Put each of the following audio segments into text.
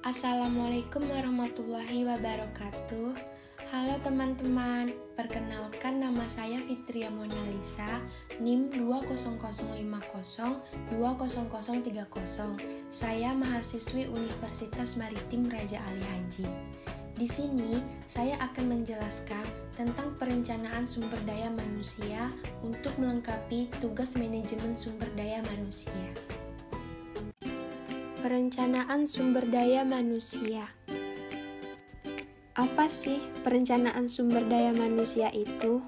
Assalamualaikum warahmatullahi wabarakatuh. Halo teman-teman, perkenalkan nama saya Fitria Monalisa, NIM 20050-20030. Saya mahasiswi Universitas Maritim Raja Ali Haji. Di sini saya akan menjelaskan tentang perencanaan sumber daya manusia untuk melengkapi tugas manajemen sumber daya manusia. Perencanaan sumber daya manusia. Apa sih perencanaan sumber daya manusia itu?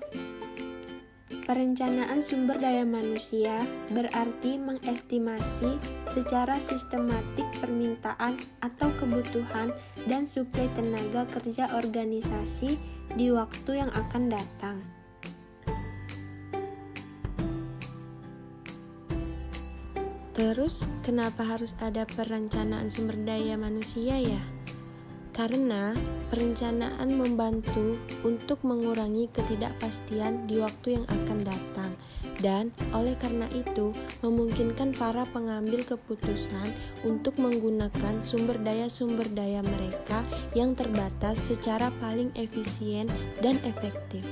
Perencanaan sumber daya manusia berarti mengestimasi secara sistematik permintaan atau kebutuhan dan suplai tenaga kerja organisasi di waktu yang akan datang. Terus, kenapa harus ada perencanaan sumber daya manusia ya? Karena perencanaan membantu untuk mengurangi ketidakpastian di waktu yang akan datang, dan oleh karena itu memungkinkan para pengambil keputusan untuk menggunakan sumber daya mereka yang terbatas secara paling efisien dan efektif.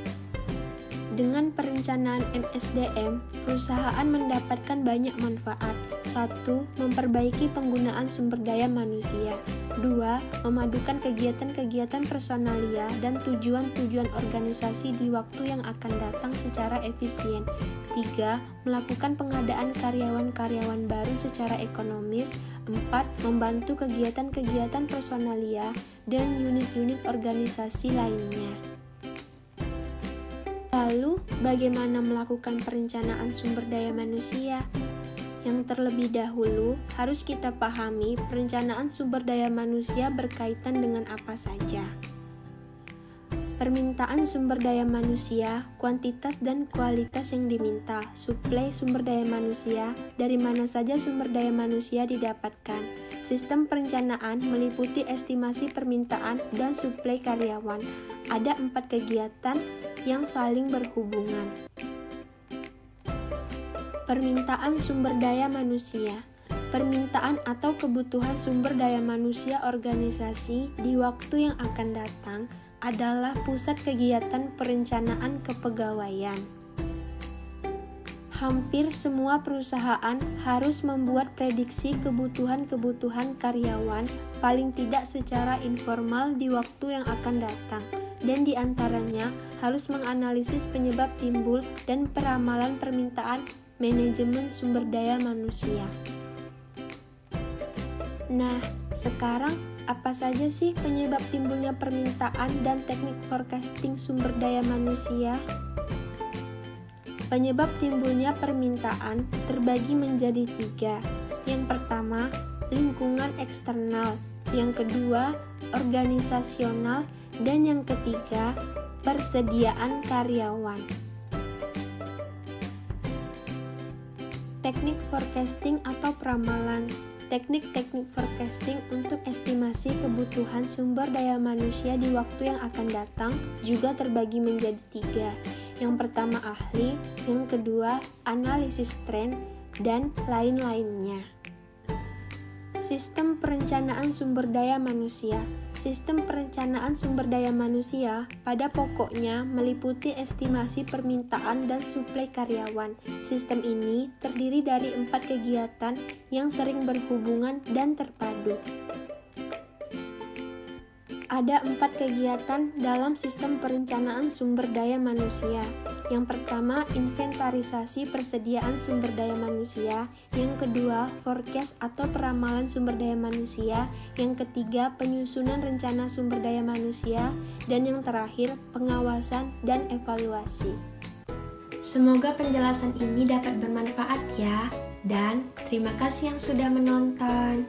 Dengan perencanaan MSDM, perusahaan mendapatkan banyak manfaat. 1. Memperbaiki penggunaan sumber daya manusia. 2. Memadukan kegiatan-kegiatan personalia dan tujuan-tujuan organisasi di waktu yang akan datang secara efisien. 3. Melakukan pengadaan karyawan-karyawan baru secara ekonomis. 4. Membantu kegiatan-kegiatan personalia dan unit-unit organisasi lainnya. Lalu, bagaimana melakukan perencanaan sumber daya manusia? Yang terlebih dahulu, harus kita pahami perencanaan sumber daya manusia berkaitan dengan apa saja. Permintaan sumber daya manusia, kuantitas dan kualitas yang diminta, suplai sumber daya manusia, dari mana saja sumber daya manusia didapatkan. Sistem perencanaan meliputi estimasi permintaan dan suplai karyawan. Ada 4 kegiatan yang saling berhubungan. Permintaan sumber daya manusia. Permintaan atau kebutuhan sumber daya manusia organisasi di waktu yang akan datang adalah pusat kegiatan perencanaan kepegawaian. Hampir semua perusahaan harus membuat prediksi kebutuhan-kebutuhan karyawan paling tidak secara informal di waktu yang akan datang, dan di antaranya harus menganalisis penyebab timbul dan peramalan permintaan manajemen sumber daya manusia. Nah, sekarang apa saja sih penyebab timbulnya permintaan dan teknik forecasting sumber daya manusia? Penyebab timbulnya permintaan terbagi menjadi 3. Yang pertama, lingkungan eksternal. Yang kedua, organisasional. Dan yang ketiga, persediaan karyawan. Teknik forecasting atau peramalan. Teknik-teknik forecasting untuk estimasi kebutuhan sumber daya manusia di waktu yang akan datang juga terbagi menjadi 3. Yang pertama ahli, yang kedua analisis tren, dan lain-lainnya. Sistem perencanaan sumber daya manusia. Sistem perencanaan sumber daya manusia pada pokoknya meliputi estimasi permintaan dan suplai karyawan. Sistem ini terdiri dari 4 kegiatan yang sering berhubungan dan terpadu. Ada 4 kegiatan dalam sistem perencanaan sumber daya manusia. Yang pertama, inventarisasi persediaan sumber daya manusia. Yang kedua, forecast atau peramalan sumber daya manusia. Yang ketiga, penyusunan rencana sumber daya manusia. Dan yang terakhir, pengawasan dan evaluasi. Semoga penjelasan ini dapat bermanfaat ya. Dan terima kasih yang sudah menonton.